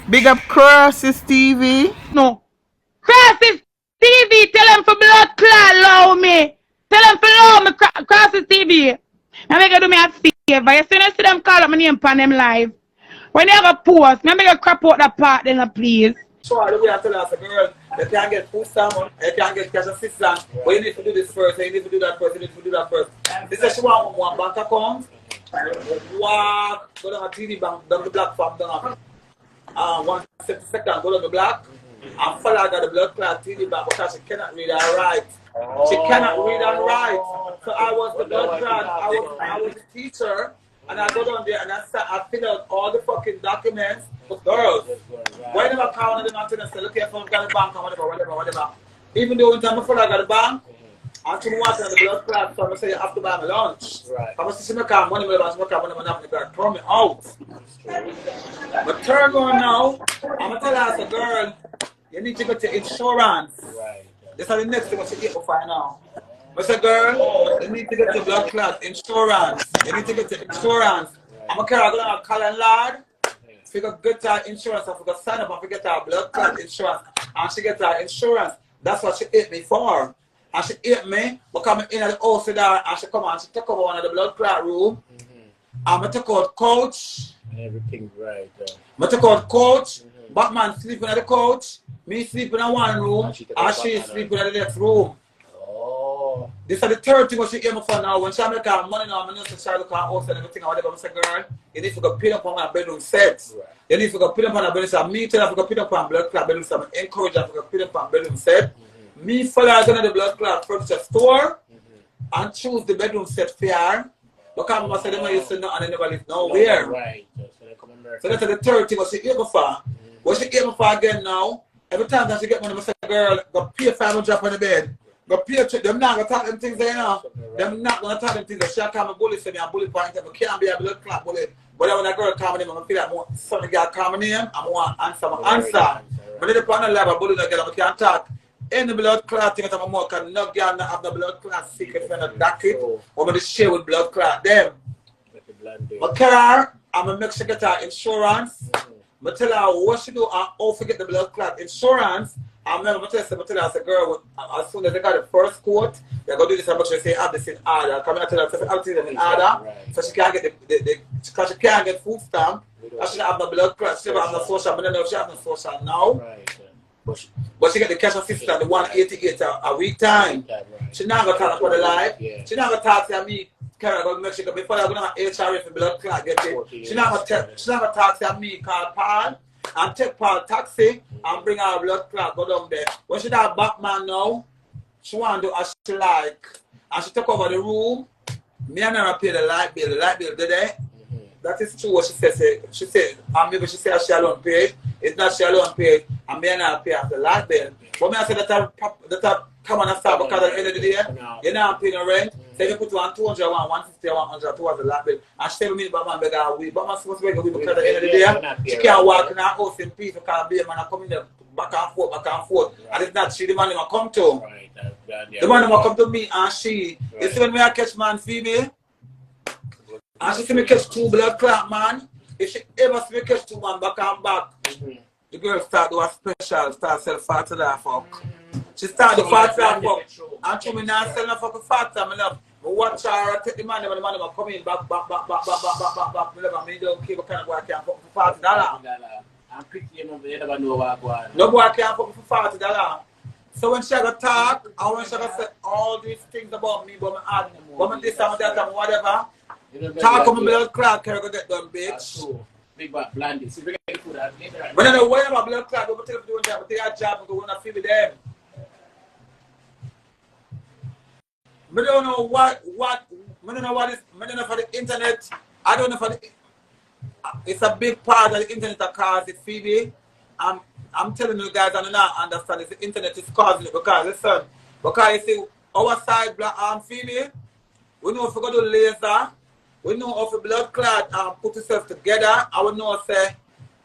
Big up Crosses TV. No. Crosses TV, tell them for blood clot, allow me. Tell them for allow me, Crosses TV. I'm going to do me a favor. As soon as see them call up my name on them live. When they have a post, I'm going to crap out that part then, please. Sure, the way I tell us, girl, you can't get food salmon, you can't get cash assistance, but you need to do this first, you need to do that first, you need to do that first. This is she want one bank account, walk, go down a TD bank, down the black farm, down 170 seconds, go down the black, and follow her the blood clot TD bank because she cannot read and write. She cannot read and write. So I was the blood clot, I was the teacher, and I go down there and I fill out all the fucking documents for girls. Why never call one of them and say, look here, from got the bank or whatever. Even though one time before I got the bank, I took water on the blood clot, so I say you have to buy my lunch. Right. I was saying, I money, I throw me out. But third one now, I'm going to tell her, girl, you need to go to insurance. Right. This is the next thing what you get before now. I said, girl, you need to get to blood clot insurance. You need to get to insurance. I'm going to go to call a lad. If you get her insurance, if you sign up and you get her blood clot insurance, and she gets her insurance, that's what she ate me for. And she ate me, but come in at the house with her, and she come and she took over one of the blood clot room. And I took out couch. Everything right. I took out couch. Batman sleeping at the couch. Me sleeping in one room, and she sleeping in the next room. Oh. This is the third thing what she gave me for now. When she make her money now, I know she look at her house and everything. I say, girl, you need to go pin up on my bedroom set. Right. You need to go pin up on her bedroom set. Me tell her to go pin up on blood clot bedroom set. I encourage her to go pin up on bedroom set. Me follow her to the blood clot furniture store and choose the bedroom set for her. Because I said, they used to know and they never live nowhere. Right. So that's the third thing what she gave me for. What she gave me for again now, every time that she get money, I say, girl, go pay $500 on the bed. Go pay them not gonna talk them things there now. Them not gonna talk them things. She call me bully, say me a bully point. I can't be a blood clot bully. But when a girl call my name, I feel like more something girl call my name, I want answer my answer. But then upon the lab, a bully not get, I can't talk. Any blood clot thing that I'm more can no girl not have the blood clot secret when I dock it. Or when they share with blood clot them. But Kara, I'm gonna make sure get her insurance. I tell her what she do and how to get the blood clot insurance. I remember I tell her, as a girl, as soon as they got the first quote, they're going to do this, but she say, have this in order. Come and tell her, everything in order, so she can't get because she can't get food stamp, and she don't have the blood clot, she don't have the social, but I don't know if she have the social now. Right. But she get the cash assistance, the 188 a week time. She not going to talk about the life. She not going to talk to me. Carry go make sure before I'm gonna have HRA for blood clot get it. She not gonna talk to me call Paul and take Paul taxi and bring her blood clot go down there. When she that Batman now, she want to do as she like. And she took over the room. Me and her pay the light bill today. That is true what she said. She said, and maybe she said she alone paid. It's not she alone paid, and me and her pay after the light bill. But me I said that come on and start because at the end of the day, you're not paying no rent. So you put one 200, 150, 100 towards the light bill. And she tell me Batman beg her weed. Batman supposed to beg her weed because at the end of the day, she can't walk in her house in peace because be a man come in there back and forth. And it's not she the man who come to. The man who come to me and she. You see when me I catch man Phebeo? And she see me catch 2 blood clot man. If she ever see me catch 2 man back and back, the girl start do a special, start sell fat to that fuck. She start the fat to that fuck. And she me not sell no fucking fat to me love. But watch her take the money when the money will come in back. Me don't care what kind of boy can fuck for $40. I'm pretty you never know what going on. No boy can fuck for $40. So when she got talk, and when she got say all these things about me, but me add, but me this and that and whatever, talk on my blood clot, can go get done, bitch. Big bad Blondi. See, we get the food out later. But I don't know why about blood clot, but tell them doing that, but they have job and go on and feel with them. I don't know what is, I don't know for the internet, I don't know for the, it's a big part of the internet that causes it, Phebeo. I'm telling you guys, I do not understand this. The internet is causing it because, listen, because you see, our side, Phebeo, we know if we go to laser, we know if the blood clot put itself together, and we know, say,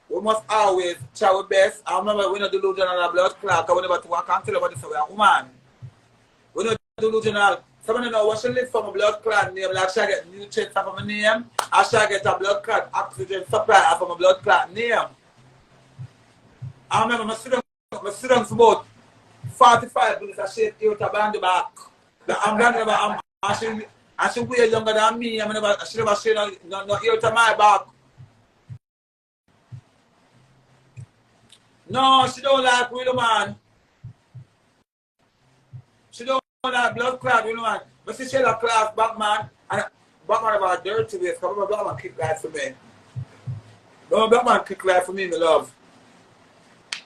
we must always try our best. I remember we not delusional on blood clot, because we never I can't tell you about this, we are woman. We not delusional. Someone know what she live from a blood clot name, like she get nutrients from my name, and she get a blood clot oxygen supply from a blood clot name. I remember I sit down for about 45 minutes. I shake out a band back. I'm glad I should way younger than me. I should never say no ear to my back. No, she don't like real man. She don't like blood clot, real man. But she a class back man. And back man about dirty ways. Come on, black man kick life for me. No, black man kick life for me, my love.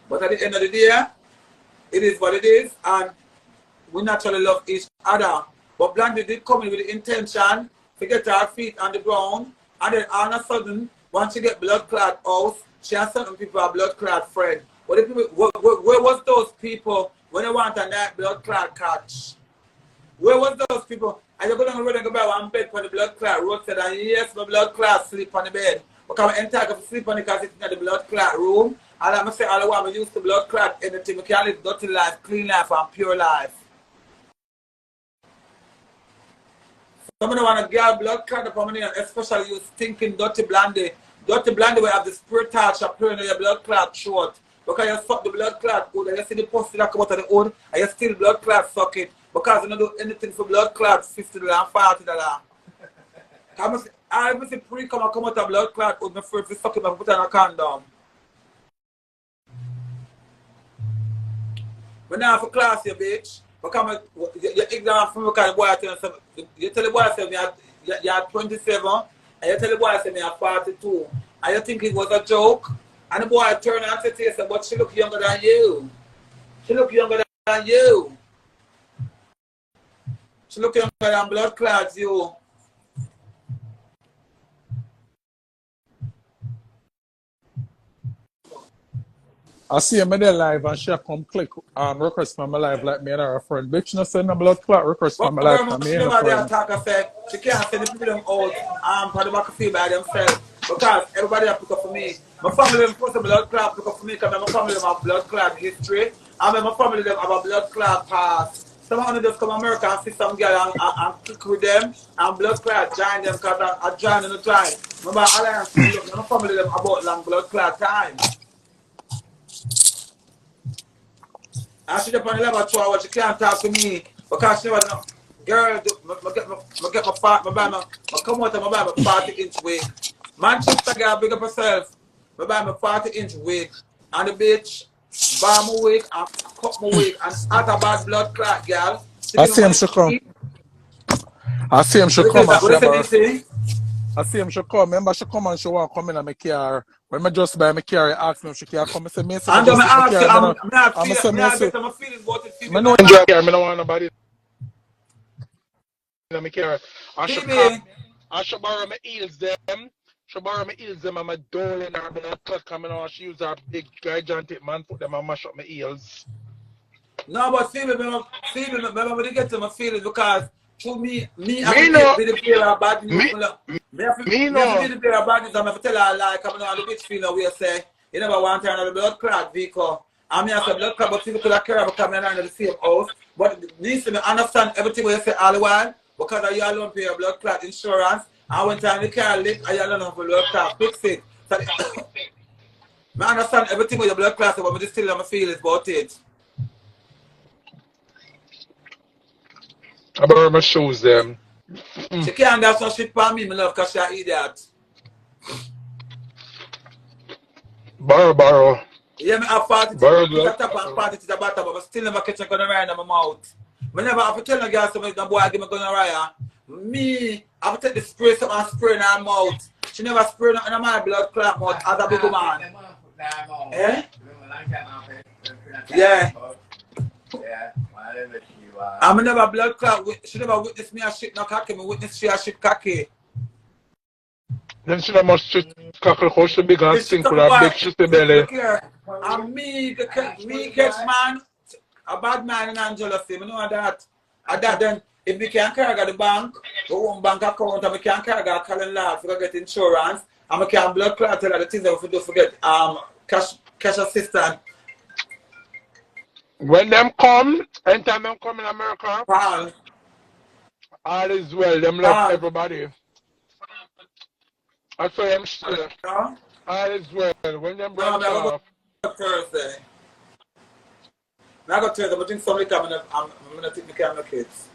But at the end of the day, it is what it is, and we naturally love each other. But Blondi did come in with the intention to get her feet on the ground, and then all of a sudden, once she get blood clot out, she has certain people are blood clot friend. But the people, where was those people when they want a night blood clot catch? Where was those people? And you go down the road and go by one bed for the blood clot roadside, and yes, my blood clot sleep on the bed. Because I'm entitled to sleep on it because it's in the blood clot room. And I'm going to say all the while I use the blood clot anything. We can live dirty life, clean life, and pure life. Someone want to get blood clot upon me, especially you stinking dirty Blondi. Dirty Blondi will have the spirit touch appearing in your blood clot short. Because you suck the blood clot good, and you see the pussy that come out of the hood, and you still blood clot suck it. Because you don't do anything for blood clot, $50 and $40. I even see pre come out of blood clot with my first to suck it and put on a condom. But now for class, you bitch. Because you're ignorant from because the boy tell you tell the boy you're 27, and you tell the boy you're 42. And you think it was a joke. And the boy turn and say to you, but she look younger than you. She look younger than you. She look younger than blood clots, you. I see him in there live and she come click request from my live like me and her friend. Bitch, no send a blood clot request from my live from me and her friend. She can't send the people them out for the back of feel by themselves. Because everybody have pick up for me. My family them put a blood clot pick up for me because my family them have blood clot history. And my family them have a blood clot past. Some of them just come to America and see some girl and click with them and blood clot join them because I join in the time. Remember, Alliance, my family them about long blood clot time. And she up on the level 2 hours, she can't talk to me because she never know. Girl, I get my fat, I come out and I buy my 40-inch wig. Manchester girl, big up herself. I buy my 40-inch wig. And the bitch buy my wig and cut my wig and start a bad blood clot, girl. I see him should come. I see him should come. I see him should come. Remember, she come and she want to come in and make car. When I just buy my car, I ask me if she can come. I say, me, I don't enjoy car. I don't want nobody in my car. I should come. I should borrow my heels them. She borrow my heels them and my darling her. I'm not coming on. She use her big gigantic man put them and mash up my heels. No, but see me, remember when you get to my feelings because to me I have to be the player of bad news. Me have to be the player of bad news. I'm going to tell her like, I'm going to the bitch feeling where you say, you never want to have a blood clot vehicle. I mean, I say blood clot, but people could care about coming around in the same house. But needs to understand everything what you say all the while because you alone pay your blood clot insurance. And when time the car leak, I alone have a blood clot, fix it. So, I understand everything with your blood clot, but I just still have my feelings about it. I borrow my shoes them. She can't get some shit for me, my love, because she's an idiot. Borrow. Yeah, I have 40 borrow to the top and 40 to the bottom, but still never catch a gun around in my mouth. Whenever I have to tell a girl something, the boy give me a gun around, me, I have to take the spray something and spray in her mouth. She never spray nothing in my blood clot mouth as a big man. Eh? Yeah. I'm never blood clot. She never witnessed me a shit no cocky. Me witness she a shit cocky. Then she never must shit cocky. How she big and stink with her big shitty belly. And me catch man, a bad man in Angela say, me know that. At that then, if we can't carry the bank, we won't bank account, and we can't carry a calling law to get insurance, and we can't blood clot tell her the things that we do forget cash assistance. When them come, anytime them come in America, Paul. all is well. Them love everybody. I say them still. All is well. When them branch off. Thursday. Now I got Thursday, but I think somebody come and I'm gonna take the camera kids.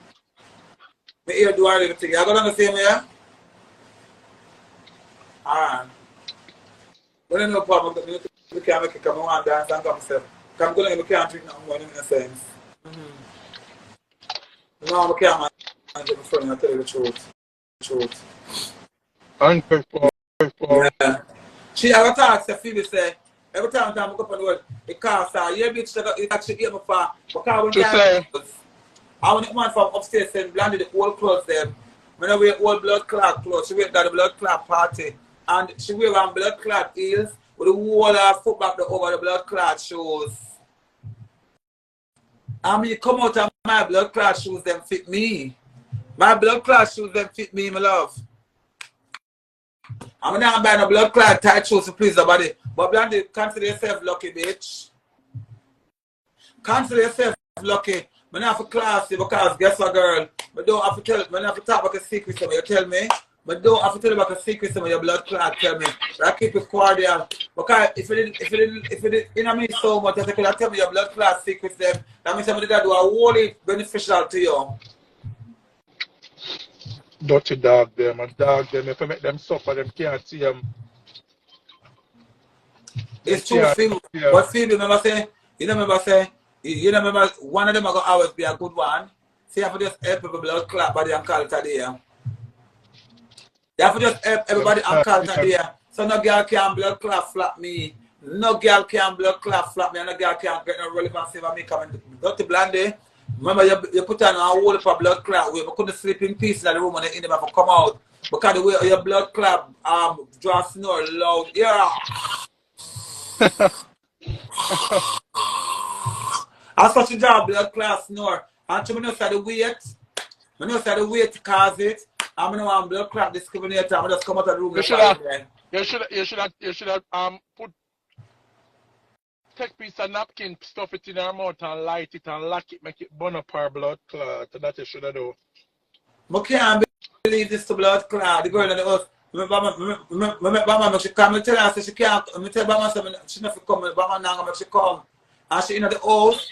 Me here do everything. You gonna see me, yeah? Alright. But no problem, I'm gonna take the camera kids, come on dance and come myself. I'm going to can't drink nothing more in a sense. No, I can't manage it before I tell you the truth. Unfaithful. Yeah. She ever talks to Phebeo say, every time I go up on the road, it costs her, yeah, bitch, it actually gave me for, because when the man from upstairs said, Blondi the old clothes them, when I wear old blood clot clothes, she wear that the blood clot party, and she wear on blood clot heels, with the wall of foot back over the blood clot shoes. I mean, come out of my blood clot shoes, them fit me. My blood clot shoes, them fit me, my love. I'm not buying a blood clot tight shoes to please nobody. But Blondi, consider yourself lucky, bitch. Consider yourself lucky. I'm not for classy because guess what, girl? I don't have to tell, I don't have to talk about a secret to me. You tell me. But don't have to tell about a secret to me. Your blood clot, tell me. I keep it cordial. Because if it did, you know me so much, I could tell me your blood clot secrets them. That means somebody that do a wholly beneficial to you. Dirty dog them, and dog them. If I make them suffer, them can't see them. It's true, Phebeo. But Phebeo, remember saying, you remember one of them are going to always be a good one. See, I have to just help people blood clot body and call it a day. You have to just help everybody and call it a day. So no girl can blood clot flap me. No girl can blood clot flap me, and no girl can get no relevancy for me coming. Dr. Blondi, remember you put on a whole for blood clot. We couldn't sleep in peace in the room and the enemy have to come out. Because the way your blood clot draw snore loud. Yeah. As such a job, blood clot snore. And you know the weight. I know the weight cause it. I'm gonna want blood clot discriminator. I'm just come out of the room. You should have put take piece of napkin, stuff it in her mouth and light it and lock it, make it burn up her blood clot. That you should have done. I can't believe this to blood clot. The girl in the house. Mama, she come and tell her, so she can't. I tell Mama, she not come. Mama now make she come. And she in the house.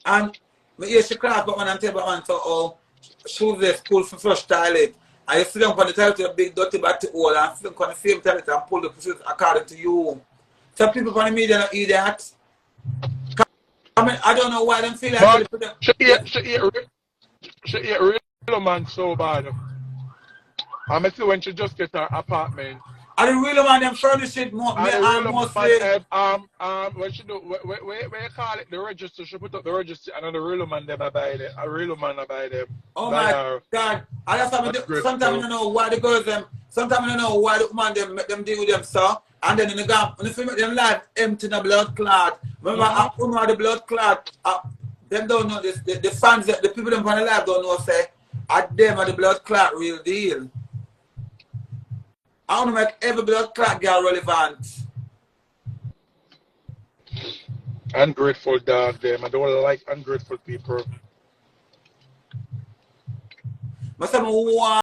And me hear she cry, but man tell Mama, so oh, shoes the school for flush toilet. And you sit down on the toilet with a big dirty batty hole and sit down on the same toilet and pull the shoes according to you. Some people on the media don't eat that. I mean, I don't know why them feel like she ate real man so bad. I see when she just get her apartment. I the real man them furnish it more mostly. When she do where you call it the register, she put up the register and the real man them I buy them. A real man I buy them. Oh my God. I just sometimes I don't know why the girls them sometimes I don't know why the man them make them deal with them so and then in the gap when you make them life empty in the blood clot. Remember I the blood clot them don't know this the fans the people them on the live don't know say at them are the blood clot real deal. I want to make every blood clot girl relevant. Ungrateful dog them. I don't like ungrateful people. I say,